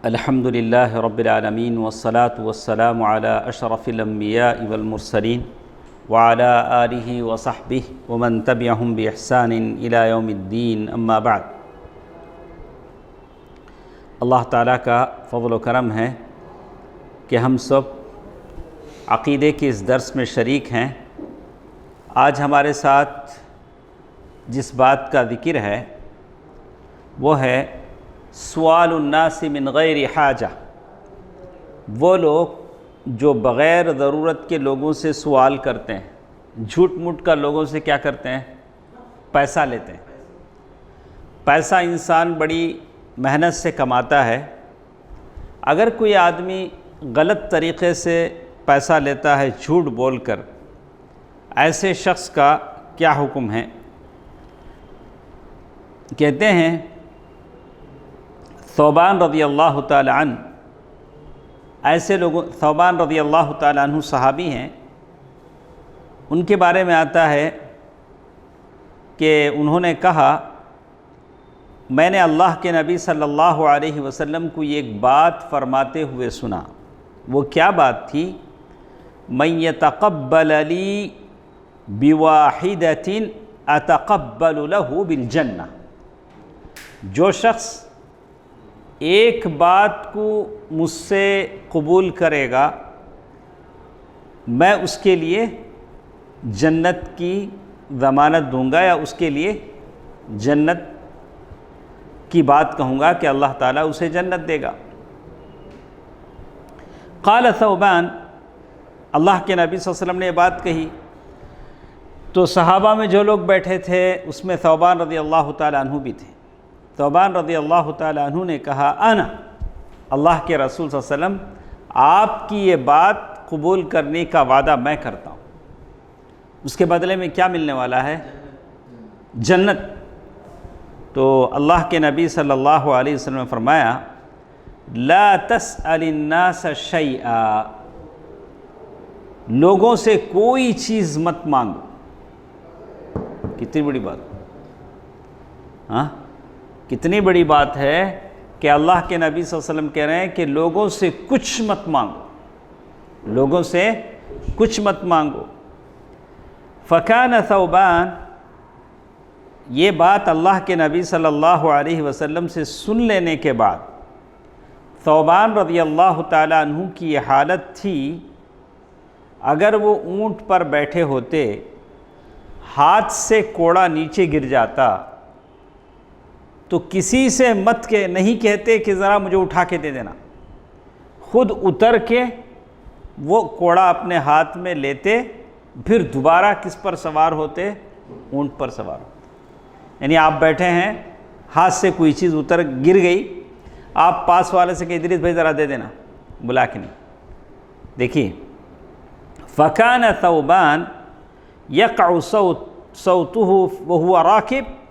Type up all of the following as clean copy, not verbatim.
الحمد للہ رب العالمین والصلاة والسلام علی اشرف الانبیاء والمرسلین وعلی آلہ وصحبہ ومن تبعہم بإحسان الی یوم الدین اما بعد۔ اللہ تعالیٰ کا فضل و کرم ہے کہ ہم سب عقیدے کے اس درس میں شریک ہیں۔ آج ہمارے ساتھ جس بات کا ذکر ہے وہ ہے سوال الناس من غیر حاجہ، وہ لوگ جو بغیر ضرورت کے لوگوں سے سوال کرتے ہیں، جھوٹ موٹ کا لوگوں سے کیا کرتے ہیں؟ پیسہ لیتے ہیں۔ پیسہ انسان بڑی محنت سے کماتا ہے۔ اگر کوئی آدمی غلط طریقے سے پیسہ لیتا ہے جھوٹ بول کر، ایسے شخص کا کیا حکم ہے؟ کہتے ہیں ثوبان رضی اللہ تعالی عنہ، ایسے لوگوں، ثوبان رضی اللہ تعالی عنہ صحابی ہیں، ان کے بارے میں آتا ہے کہ انہوں نے کہا میں نے اللہ کے نبی صلی اللہ علیہ وسلم کو ایک بات فرماتے ہوئے سنا۔ وہ کیا بات تھی؟ من یتقبل لی بواحدۃ اتقبل له بالجنہ، جو شخص ایک بات کو مجھ سے قبول کرے گا میں اس کے لیے جنت کی ضمانت دوں گا، یا اس کے لیے جنت کی بات کہوں گا کہ اللہ تعالیٰ اسے جنت دے گا۔ قال ثوبان، اللہ کے نبی صلی اللہ علیہ وسلم نے یہ بات کہی تو صحابہ میں جو لوگ بیٹھے تھے اس میں ثوبان رضی اللہ تعالی عنہ بھی تھے۔ ثوبان رضی اللہ تعالی عنہ نے کہا انا، اللہ کے رسول صلی اللہ علیہ وسلم آپ کی یہ بات قبول کرنے کا وعدہ میں کرتا ہوں، اس کے بدلے میں کیا ملنے والا ہے؟ جنت۔ تو اللہ کے نبی صلی اللہ علیہ وسلم نے فرمایا لا تسأل الناس شیئا، لوگوں سے کوئی چیز مت مانگو۔ کتنی بڑی بات، ہاں کتنی بڑی بات ہے کہ اللہ کے نبی صلی اللہ علیہ وسلم کہہ رہے ہیں کہ لوگوں سے کچھ مت مانگو، لوگوں سے کچھ مت مانگو۔ فکان ثوبان، یہ بات اللہ کے نبی صلی اللہ علیہ وسلم سے سن لینے کے بعد ثوبان رضی اللہ تعالی عنہ کی یہ حالت تھی، اگر وہ اونٹ پر بیٹھے ہوتے، ہاتھ سے کوڑا نیچے گر جاتا تو کسی سے مت کے نہیں کہتے کہ ذرا مجھے اٹھا کے دے دینا، خود اتر کے وہ کوڑا اپنے ہاتھ میں لیتے، پھر دوبارہ کس پر سوار ہوتے؟ اونٹ پر سوار ہوتے۔ یعنی آپ بیٹھے ہیں، ہاتھ سے کوئی چیز گر گئی، آپ پاس والے سے کہ ادریس بھائی ذرا دے دینا، بلا کے نہیں۔ دیکھیے فکان ثوبان یقع صوتہ وہو راکب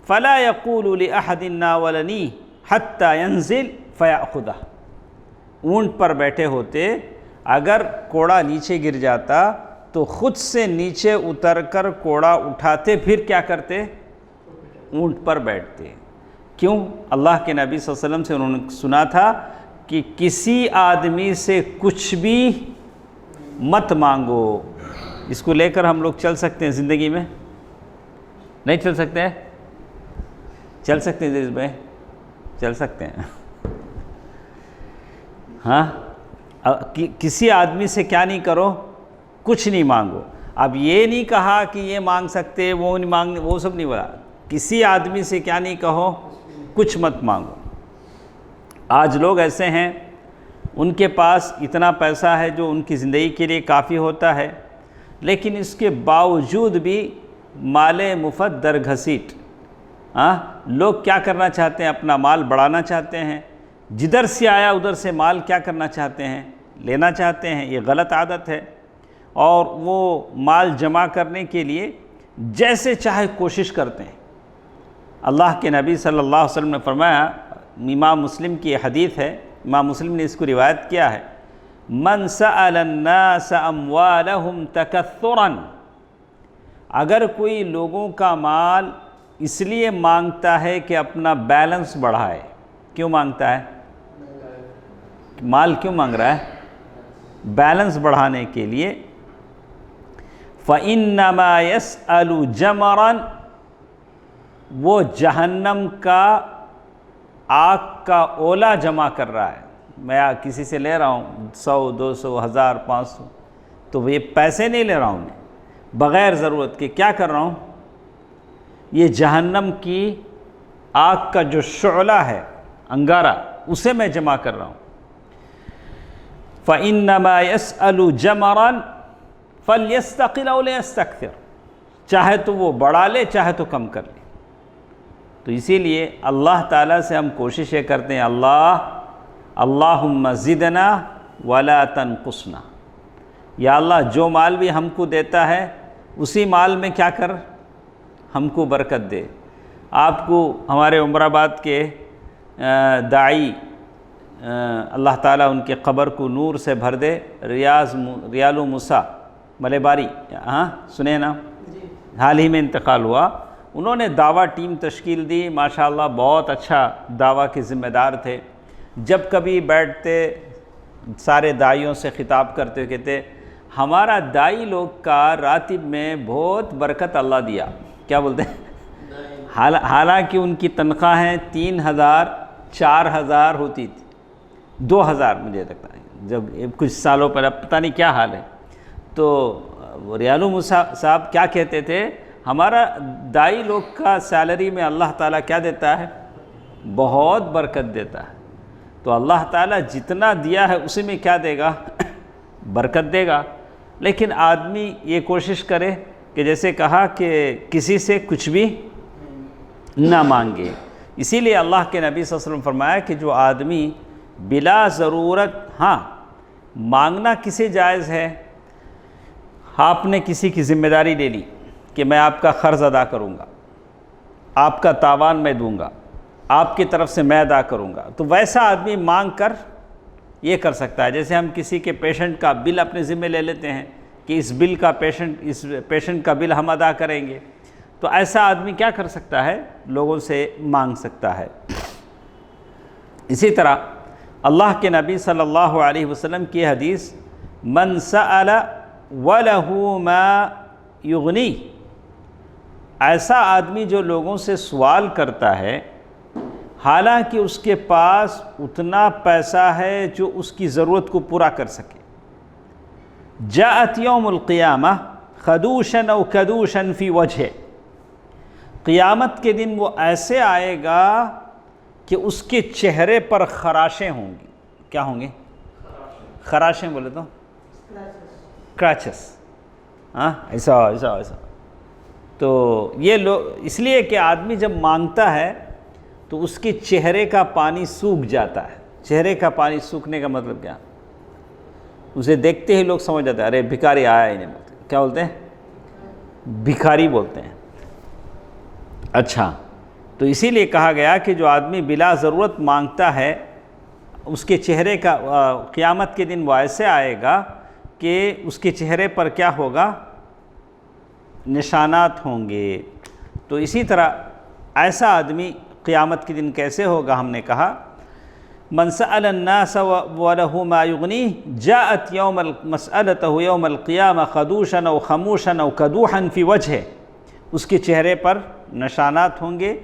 فلا یقول لأحد ناولنی حتی ینزل فیأخذہ، اونٹ پر بیٹھے ہوتے، اگر کوڑا نیچے گر جاتا تو خود سے نیچے اتر کر کوڑا اٹھاتے، پھر کیا کرتے؟ اونٹ پر بیٹھتے۔ کیوں؟ اللہ کے نبی صلی اللہ علیہ وسلم سے انہوں نے سنا تھا کہ کسی آدمی سے کچھ بھی مت مانگو۔ اس کو لے کر ہم لوگ چل سکتے ہیں زندگی میں؟ نہیں چل سکتے ہیں؟ چل سکتے ہیں بھائی، چل سکتے ہیں۔ ہاں کسی آدمی سے کیا نہیں کرو؟ کچھ نہیں مانگو۔ اب یہ نہیں کہا کہ یہ مانگ سکتے، وہ نہیں مانگ، وہ سب نہیں بولا۔ کسی آدمی سے کیا نہیں کہو؟ کچھ مت مانگو۔ آج لوگ ایسے ہیں، ان کے پاس اتنا پیسہ ہے جو ان کی زندگی کے لیے کافی ہوتا ہے، لیکن اس کے باوجود بھی مال مفت در گھسیٹ، لوگ کیا کرنا چاہتے ہیں؟ اپنا مال بڑھانا چاہتے ہیں، جدھر سے آیا ادھر سے مال کیا کرنا چاہتے ہیں؟ لینا چاہتے ہیں۔ یہ غلط عادت ہے، اور وہ مال جمع کرنے کے لیے جیسے چاہے کوشش کرتے ہیں۔ اللہ کے نبی صلی اللہ علیہ وسلم نے فرمایا، امام مسلم کی یہ حدیث ہے، امام مسلم نے اس کو روایت کیا ہے، من سأل الناس اموالهم تکثرا، اگر کوئی لوگوں کا مال اس لیے مانگتا ہے کہ اپنا بیلنس بڑھائے، کیوں مانگتا ہے؟ مال کیوں مانگ رہا ہے؟ بیلنس بڑھانے کے لیے۔ فَإِنَّمَا يَسْأَلُ جَمَرًا، وہ جہنم کا آگ کا اولا جمع کر رہا ہے۔ میں کسی سے لے رہا ہوں 100 200 1000 500، تو یہ پیسے نہیں لے رہا ہوں میں، بغیر ضرورت کے کیا کر رہا ہوں؟ یہ جہنم کی آگ کا جو شعلہ ہے، انگارہ، اسے میں جمع کر رہا ہوں۔ فَإِنَّمَا يَسْأَلُ جَمَرًا فَلْيَسْتَقِلْ أَوْ لِيَسْتَكْثِرْ، چاہے تو وہ بڑھا لے چاہے تو کم کر لے۔ تو اسی لیے اللہ تعالیٰ سے ہم کوششیں کرتے ہیں، اللہم زدنا ولا تنقصنا، یا اللہ جو مال بھی ہم کو دیتا ہے اسی مال میں کیا کر، ہم کو برکت دے۔ آپ کو ہمارے عمر آباد کے داعی اللہ تعالیٰ ان کے قبر کو نور سے بھر دے، ریالو موسیٰ ملے-باری، ہاں سنے نا، حال ہی میں انتقال ہوا۔ انہوں نے دعویٰ ٹیم تشکیل دی، ماشاءاللہ بہت اچھا دعویٰ کے ذمہ دار تھے۔ جب کبھی بیٹھتے سارے داعیوں سے خطاب کرتے، کہتے ہمارا داعی لوگ کا راتب میں بہت برکت اللہ دیا۔ کیا بولتے ہیں؟ حالانکہ ان کی تنخواہیں 3000 4000 ہوتی تھی، 2000 مجھے لگتا ہے، جب کچھ سالوں پہلے، پتہ نہیں کیا حال ہے۔ تو ریالو موسیٰ صاحب کیا کہتے تھے، ہمارا داعی لوگ کا سیلری میں اللہ تعالیٰ کیا دیتا ہے؟ بہت برکت دیتا ہے۔ تو اللہ تعالیٰ جتنا دیا ہے اسی میں کیا دے گا؟ برکت دے گا۔ لیکن آدمی یہ کوشش کرے کہ جیسے کہا کہ کسی سے کچھ بھی نہ مانگے۔ اسی لیے اللہ کے نبی صلی اللہ علیہ وسلم فرمایا کہ جو آدمی بلا ضرورت، ہاں مانگنا کسے جائز ہے؟ آپ نے کسی کی ذمہ داری لے لی کہ میں آپ کا قرض ادا کروں گا، آپ کا تاوان میں دوں گا، آپ کی طرف سے میں ادا کروں گا، تو ویسا آدمی مانگ کر یہ کر سکتا ہے۔ جیسے ہم کسی کے پیشنٹ کا بل اپنے ذمہ لے لیتے ہیں کہ اس پیشنٹ کا بل ہم ادا کریں گے، تو ایسا آدمی کیا کر سکتا ہے؟ لوگوں سے مانگ سکتا ہے۔ اسی طرح اللہ کے نبی صلی اللہ علیہ وسلم کی حدیث، من سأل وَلَهُ مَا یغنی، ایسا آدمی جو لوگوں سے سوال کرتا ہے حالانکہ اس کے پاس اتنا پیسہ ہے جو اس کی ضرورت کو پورا کر سکے، جاءت یوم القیامہ خدوشاً او کدوشاً فی وجہ، قیامت کے دن وہ ایسے آئے گا کہ اس کے چہرے پر خراشیں ہوں گی۔ کیا ہوں گے؟ خراشیں بولے تو کراچس، ہاں ایسا ایسا ایسا۔ تو یہ لوگ اس لیے کہ آدمی جب مانگتا ہے تو اس کے چہرے کا پانی سوکھ جاتا ہے۔ چہرے کا پانی سوکھنے کا مطلب کیا؟ اسے دیکھتے ہی لوگ سمجھ جاتے ہیں ارے بھکاری آیا ہی نہیں، بولتے کیا بولتے ہیں؟ بھکاری بولتے ہیں۔ اچھا، تو اسی لیے کہا گیا کہ جو آدمی بلا ضرورت مانگتا ہے اس کے چہرے کا قیامت کے دن وہ ایسے آئے گا کہ اس کے چہرے پر کیا ہوگا؟ نشانات ہوں گے۔ تو اسی طرح ایسا آدمی قیامت کے دن کیسے ہوگا؟ ہم نے کہا من سأل الناس وله ما يغنيه جاءت يوم مسألته يوم القيامة خدوشا او خموشا او كدوحا في وجهه، اس کے چہرے پر نشانات ہوں گے۔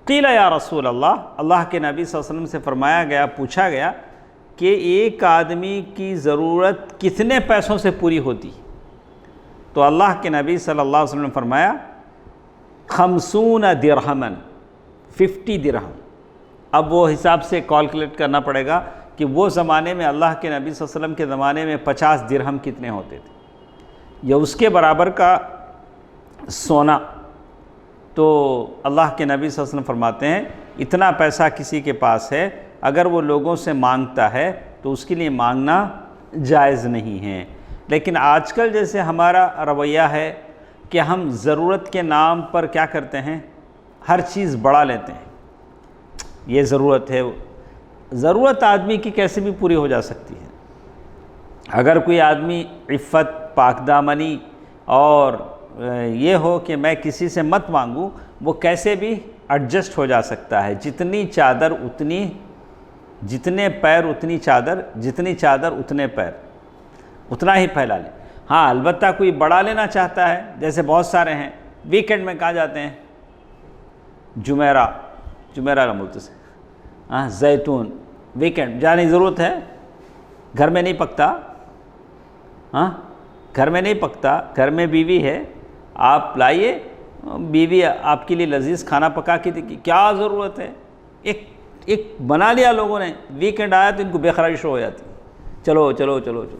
قیل یا رسول اللہ، اللہ کے نبی صلی اللہ علیہ وسلم سے فرمایا گیا، پوچھا گیا کہ ایک آدمی کی ضرورت کتنے پیسوں سے پوری ہوتی؟ تو اللہ کے نبی صلی اللہ علیہ وسلم نے فرمایا 50 درہمن، 50 درہم۔ اب وہ حساب سے کیلکولیٹ کرنا پڑے گا کہ وہ زمانے میں اللہ کے نبی صلی اللہ علیہ وسلم کے زمانے میں 50 درہم کتنے ہوتے تھے، یا اس کے برابر کا سونا۔ تو اللہ کے نبی صلی اللہ علیہ وسلم فرماتے ہیں اتنا پیسہ کسی کے پاس ہے، اگر وہ لوگوں سے مانگتا ہے تو اس کے لیے مانگنا جائز نہیں ہے۔ لیکن آج کل جیسے ہمارا رویہ ہے کہ ہم ضرورت کے نام پر کیا کرتے ہیں؟ ہر چیز بڑھا لیتے ہیں۔ یہ ضرورت ہے، ضرورت آدمی کی کیسے بھی پوری ہو جا سکتی ہے۔ اگر کوئی آدمی عفت، پاک دامنی اور یہ ہو کہ میں کسی سے مت مانگوں، وہ کیسے بھی ایڈجسٹ ہو جا سکتا ہے۔ جتنی چادر اتنی جتنے پیر اتنی چادر، جتنی چادر اتنے پیر، اتنا ہی پھیلا لیں۔ ہاں البتہ کوئی بڑا لینا چاہتا ہے، جیسے بہت سارے ہیں ویکینڈ میں کہاں جاتے ہیں، جمیرہ کا ملتسم، ہاں زیتون، ویکینڈ جانے کی ضرورت ہے، گھر میں نہیں پکتا، ہاں گھر میں نہیں پکتا، گھر میں بیوی ہے، آپ لائیے، بیوی آپ کے لیے لذیذ کھانا پکا کے دے گی، کیا ضرورت ہے؟ ایک بنا لیا لوگوں نے، ویکینڈ آیا تو ان کو بے قراری شروع ہو جاتی، چلو چلو چلو چلو،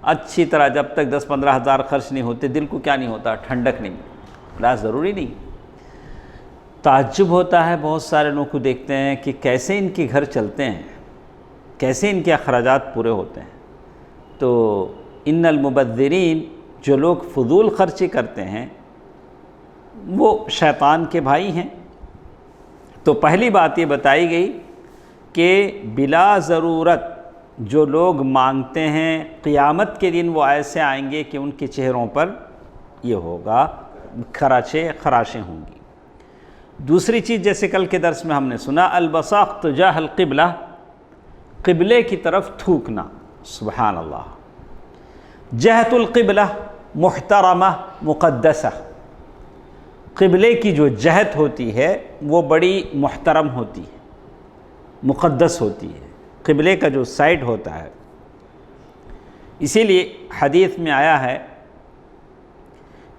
اچھی طرح جب تک 10-15 ہزار خرچ نہیں ہوتے دل کو کیا نہیں ہوتا، ٹھنڈک نہیں، لا ضروری نہیں۔ تعجب ہوتا ہے بہت سارے لوگوں کو دیکھتے ہیں کہ کیسے ان کے گھر چلتے ہیں، کیسے ان کے اخراجات پورے ہوتے ہیں۔ تو ان المبذرین، جو لوگ فضول خرچی کرتے ہیں وہ شیطان کے بھائی ہیں۔ تو پہلی بات یہ بتائی گئی کہ بلا ضرورت جو لوگ مانگتے ہیں، قیامت کے دن وہ ایسے آئیں گے کہ ان کے چہروں پر یہ ہوگا، خراشیں ہوں گی۔ دوسری چیز جیسے کل کے درس میں ہم نے سنا، البصاق تجاہ القبلہ، قبلے کی طرف تھوکنا، سبحان اللہ۔ جہت القبلہ محترمہ مقدسہ، قبلے کی جو جہت ہوتی ہے وہ بڑی محترم ہوتی ہے، مقدس ہوتی ہے، قبلے کا جو سائڈ ہوتا ہے۔ اسی لیے حدیث میں آیا ہے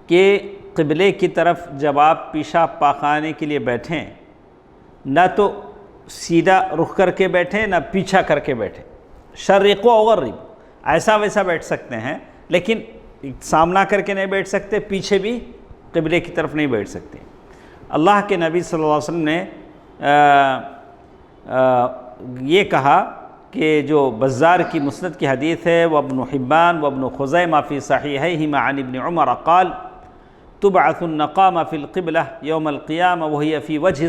کہ قبلے کی طرف جب آپ پیشاب پاخانے کے لیے بیٹھیں، نہ تو سیدھا رخ کر کے بیٹھیں نہ پیچھا کر کے بیٹھیں، شرق و غرب، ایسا ویسا بیٹھ سکتے ہیں لیکن سامنا کر کے نہیں بیٹھ سکتے، پیچھے بھی قبلے کی طرف نہیں بیٹھ سکتے۔ اللہ کے نبی صلی اللہ علیہ وسلم نے یہ کہا کہ جو بزار کی مسند کی حدیث ہے، وابن حبان وابن خزیمہ فی صحیحیہما عن ابن عمر قال تبعث النقامہ فی القبلہ یوم القیامہ وہی فی وجہ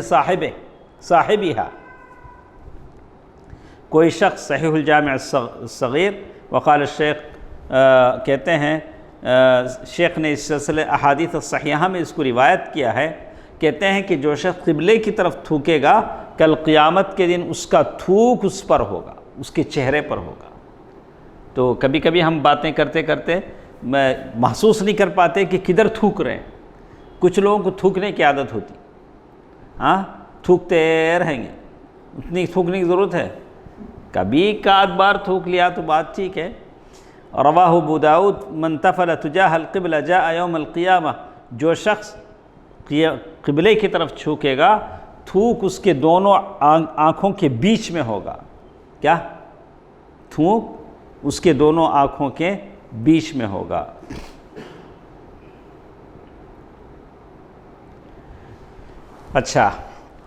صاحبہا۔ کوئی شخص صحیح الجامع الصغیر، وقال الشیخ کہتے ہیں شیخ نے اس سلسلے احادیث الصحیحہ میں اس کو روایت کیا ہے، کہتے ہیں کہ جو شخص قبلے کی طرف تھوکے گا کل قیامت کے دن اس کا تھوک اس پر ہوگا، اس کے چہرے پر ہوگا۔ تو کبھی کبھی ہم باتیں کرتے کرتے محسوس نہیں کر پاتے کہ کدھر تھوک رہے ہیں۔ کچھ لوگوں کو تھوکنے کی عادت ہوتی، ہاں تھوکتے رہیں گے، اتنی تھوکنے کی ضرورت ہے؟ کبھی کا بار تھوک لیا تو بات ٹھیک ہے۔ رواہ ابو داؤد من تفل تجاہ القبلہ جاء یوم القیامہ، جو شخص قبلے کی طرف تھوکے گا تھوک اس کے دونوں آنکھوں کے بیچ میں ہوگا۔ کیا؟ تھوک اس کے دونوں آنکھوں کے بیچ میں ہوگا۔ اچھا،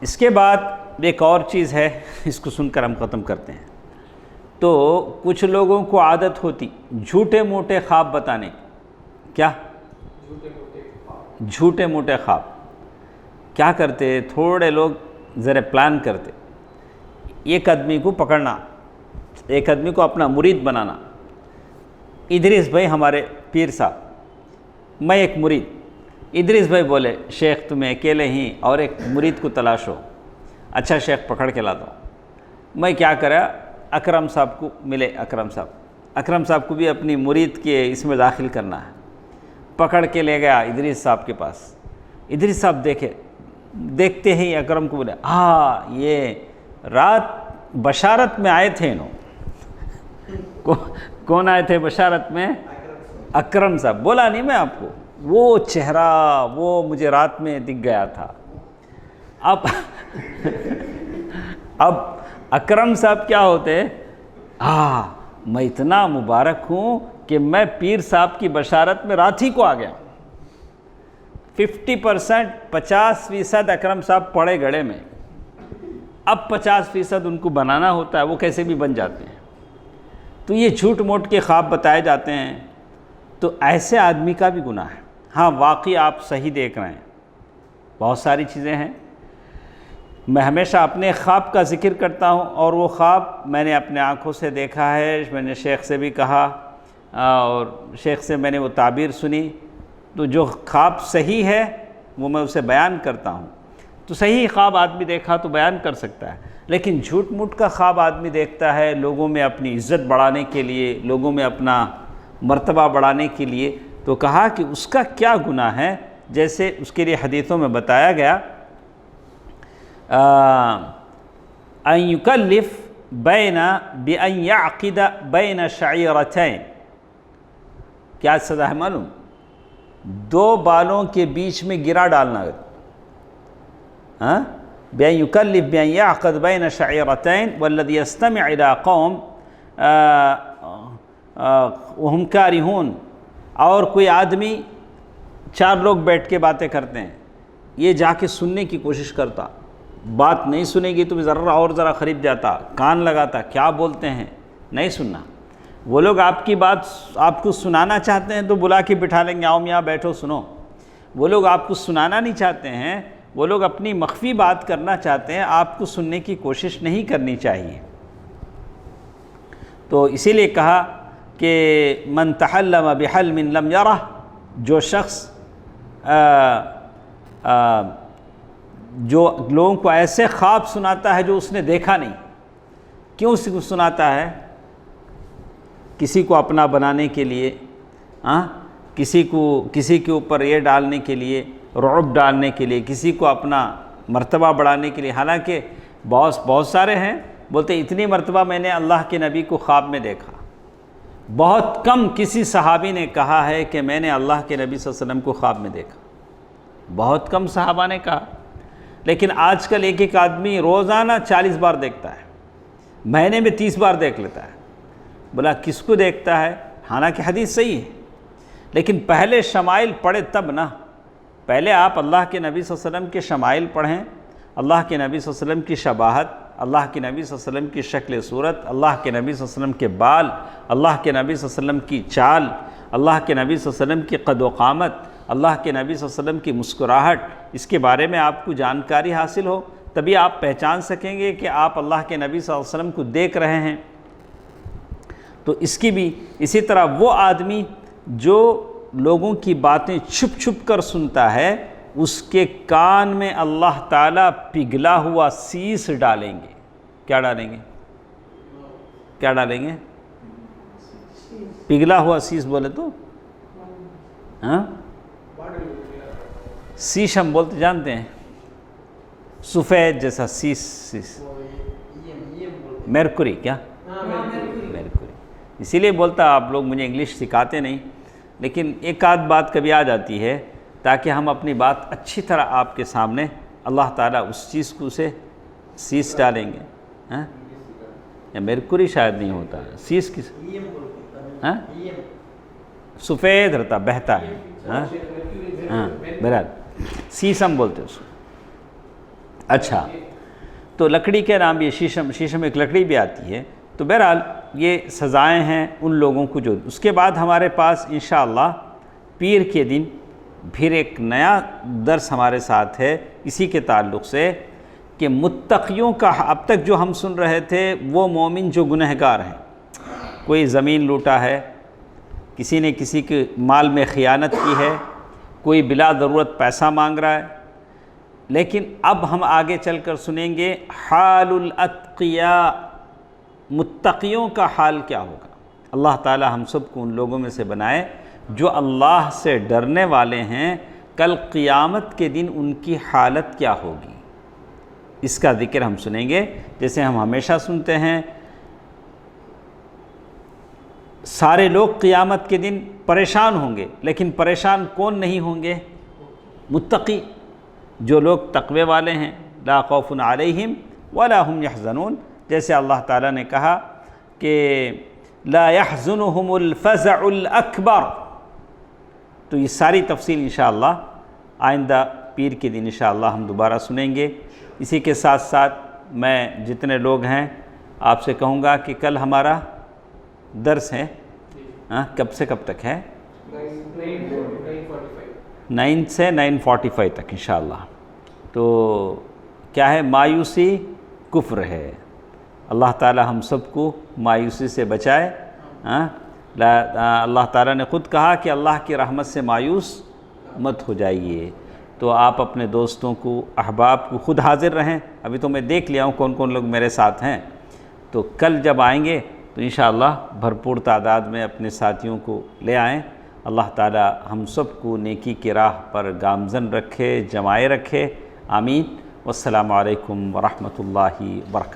اس کے بعد ایک اور چیز ہے، اس کو سن کر ہم ختم کرتے ہیں۔ تو کچھ لوگوں کو عادت ہوتی جھوٹے موٹے خواب بتانے کی۔ کیا؟ جھوٹے موٹے خواب کیا کرتے؟ تھوڑے لوگ ذرا پلان کرتے، ایک آدمی کو پکڑنا، ایک آدمی کو اپنا مرید بنانا۔ ادریس بھائی ہمارے پیر صاحب، میں ایک مرید، ادریس بھائی بولے شیخ تمہیں اکیلے ہی اور ایک مرید کو تلاش ہو۔ اچھا شیخ پکڑ کے لاتا ہوں۔ میں کیا کرا، اکرم صاحب کو ملے، اکرم صاحب کو بھی اپنی مرید کے اس میں داخل کرنا ہے، پکڑ کے لے گیا ادریس صاحب کے پاس۔ ادریس صاحب دیکھتے ہی اکرم کو بولے ہاں یہ رات بشارت میں آئے تھے کون آئے تھے بشارت میں؟ اکرم صاحب۔ بولا نہیں میں آپ کو، وہ چہرہ وہ مجھے رات میں دکھ گیا تھا۔ اب اکرم صاحب کیا ہوتے؟ میں اتنا مبارک ہوں کہ میں پیر صاحب کی بشارت میں رات ہی کو آ گیا۔ 50% 50% اکرم صاحب پڑے گڑے میں، اب 50% ان کو بنانا ہوتا ہے، وہ کیسے بھی بن جاتے ہیں۔ تو یہ جھوٹ موٹ کے خواب بتائے جاتے ہیں، تو ایسے آدمی کا بھی گناہ ہے۔ ہاں واقعی آپ صحیح دیکھ رہے ہیں، بہت ساری چیزیں ہیں۔ میں ہمیشہ اپنے خواب کا ذکر کرتا ہوں، اور وہ خواب میں نے اپنے آنکھوں سے دیکھا ہے، میں نے شیخ سے بھی کہا اور شیخ سے میں نے وہ تعبیر سنی۔ تو جو خواب صحیح ہے وہ میں اسے بیان کرتا ہوں، تو صحیح خواب آدمی دیکھا تو بیان کر سکتا ہے، لیکن جھوٹ موٹ کا خواب آدمی دیکھتا ہے لوگوں میں اپنی عزت بڑھانے کے لیے، لوگوں میں اپنا مرتبہ بڑھانے کے لیے، تو کہا کہ اس کا کیا گناہ ہے؟ جیسے اس کے لیے حدیثوں میں بتایا گیا ان یکلف بأن یعقد بین شعیرتین، کیا سزا ہے معلوم؟ 2 بالوں کے بیچ میں گرا ڈالنا، بأن یکلف بأن یعقد بین شعیرتین والذی یستمع الی قوم وہم کارہون، اور کوئی آدمی 4 لوگ بیٹھ کے باتیں کرتے ہیں، یہ جا کے سننے کی کوشش کرتا، بات نہیں سنے گی تو ذرا قریب جاتا، کان لگاتا کیا بولتے ہیں، نہیں سننا۔ وہ لوگ آپ کی بات آپ کو سنانا چاہتے ہیں تو بلا کے بٹھا لیں گے، آؤ میاں بیٹھو سنو۔ وہ لوگ آپ کو سنانا نہیں چاہتے ہیں، وہ لوگ اپنی مخفی بات کرنا چاہتے ہیں، آپ کو سننے کی کوشش نہیں کرنی چاہیے۔ تو اسی لیے کہا کہ من تحلم بحلم لم یرہ، جو شخص جو لوگوں کو ایسے خواب سناتا ہے جو اس نے دیکھا نہیں، کیوں اس کو سناتا ہے؟ کسی کو اپنا بنانے کے لیے، کسی کے اوپر یہ ڈالنے کے لیے، رعب ڈالنے کے لیے، کسی کو اپنا مرتبہ بڑھانے کے لیے۔ حالانکہ بہت سارے ہیں بولتے اتنی مرتبہ میں نے اللہ کے نبی کو خواب میں دیکھا، بہت کم کسی صحابی نے کہا ہے کہ میں نے اللہ کے نبی صلی اللہ علیہ وسلم کو خواب میں دیکھا، بہت کم صحابہ نے کہا۔ لیکن آج کل ایک آدمی روزانہ 40 بار دیکھتا ہے، مہینے میں 30 بار دیکھ لیتا ہے۔ بولا کس کو دیکھتا ہے؟ حالانکہ حدیث صحیح ہے، لیکن پہلے شمائل پڑھے تب نا، پہلے آپ اللہ کے نبی صلی اللہ علیہ وسلم کے شمائل پڑھیں، اللہ کے نبی صلی اللہ علیہ وسلم کی شباہت، اللہ کے نبی صلی اللہ علیہ وسلم کی شکل صورت، اللہ کے نبی صلی اللہ علیہ وسلم کے بال، اللہ کے نبی صلی اللہ علیہ وسلم کی چال، اللہ کے نبی صلی اللہ علیہ وسلم کی قد و قامت، اللہ کے نبی صلی اللہ علیہ وسلم کی مسکراہٹ، اس کے بارے میں آپ کو جانکاری حاصل ہو، تبھی آپ پہچان سکیں گے کہ آپ اللہ کے نبی صلی اللہ علیہ وسلم کو دیکھ رہے ہیں۔ تو اس کی بھی اسی طرح وہ آدمی جو لوگوں کی باتیں چھپ چھپ کر سنتا ہے، اس کے کان میں اللہ تعالیٰ پگھلا ہوا سیس ڈالیں گے۔ کیا ڈالیں گے؟ کیا ڈالیں گے؟ پگھلا ہوا سیس بولے تو سیشم بولتے جانتے ہیں، سفید جیسا سیس، میرکوری، کیا میرکوری؟ اسی لیے بولتا آپ لوگ مجھے انگلش سکھاتے نہیں، لیکن ایک آدھ بات کبھی آ جاتی ہے تاکہ ہم اپنی بات اچھی طرح آپ کے سامنے، اللہ تعالیٰ اس چیز کو اسے سیس ڈالیں گے۔ یا میرکوری شاید نہیں ہوتا، سیس کس؟ سفید رہتا، بہتا ہے، بہرحال سیسم بولتے اس کو۔ اچھا، تو لکڑی کے نام بھی شیشم ایک لکڑی بھی آتی ہے۔ تو بہرحال یہ سزائیں ہیں ان لوگوں کو جو۔ اس کے بعد ہمارے پاس انشاءاللہ پیر کے دن پھر ایک نیا درس ہمارے ساتھ ہے اسی کے تعلق سے، کہ متقیوں کا اب تک جو ہم سن رہے تھے وہ مومن جو گنہگار ہیں، کوئی زمین لوٹا ہے، کسی نے کسی کے مال میں خیانت کی ہے، کوئی بلا ضرورت پیسہ مانگ رہا ہے، لیکن اب ہم آگے چل کر سنیں گے حال الاتقیاء، متقیوں کا حال کیا ہوگا۔ اللہ تعالی ہم سب کو ان لوگوں میں سے بنائے جو اللہ سے ڈرنے والے ہیں، کل قیامت کے دن ان کی حالت کیا ہوگی، اس کا ذکر ہم سنیں گے۔ جیسے ہم ہمیشہ سنتے ہیں، سارے لوگ قیامت کے دن پریشان ہوں گے، لیکن پریشان کون نہیں ہوں گے؟ متقی، جو لوگ تقوی والے ہیں، لا خوف علیہم ولا هم يحزنون، جیسے اللہ تعالیٰ نے کہا کہ لا يحزنهم الفزع الاکبر۔ تو یہ ساری تفصیل انشاءاللہ آئندہ پیر کے دن انشاءاللہ ہم دوبارہ سنیں گے۔ اسی کے ساتھ ساتھ میں جتنے لوگ ہیں آپ سے کہوں گا کہ کل ہمارا درس ہے، کب سے کب تک ہے؟ 9 سے 9:45 تک انشاءاللہ۔ تو کیا ہے؟ مایوسی کفر ہے۔ اللہ تعالی ہم سب کو مایوسی سے بچائے۔ اللہ تعالیٰ نے خود کہا کہ اللہ کی رحمت سے مایوس مت ہو جائیے، تو آپ اپنے دوستوں کو، احباب کو خود حاضر رہیں. ابھی تو میں دیکھ لیا ہوں کون کون لوگ میرے ساتھ ہیں، تو کل جب آئیں گے تو انشاءاللہ بھرپور تعداد میں اپنے ساتھیوں کو لے آئیں. اللہ تعالی ہم سب کو نیکی کی راہ پر گامزن رکھے، جمائے رکھے. آمین. والسلام علیکم ورحمۃ اللہ وبرکاتہ.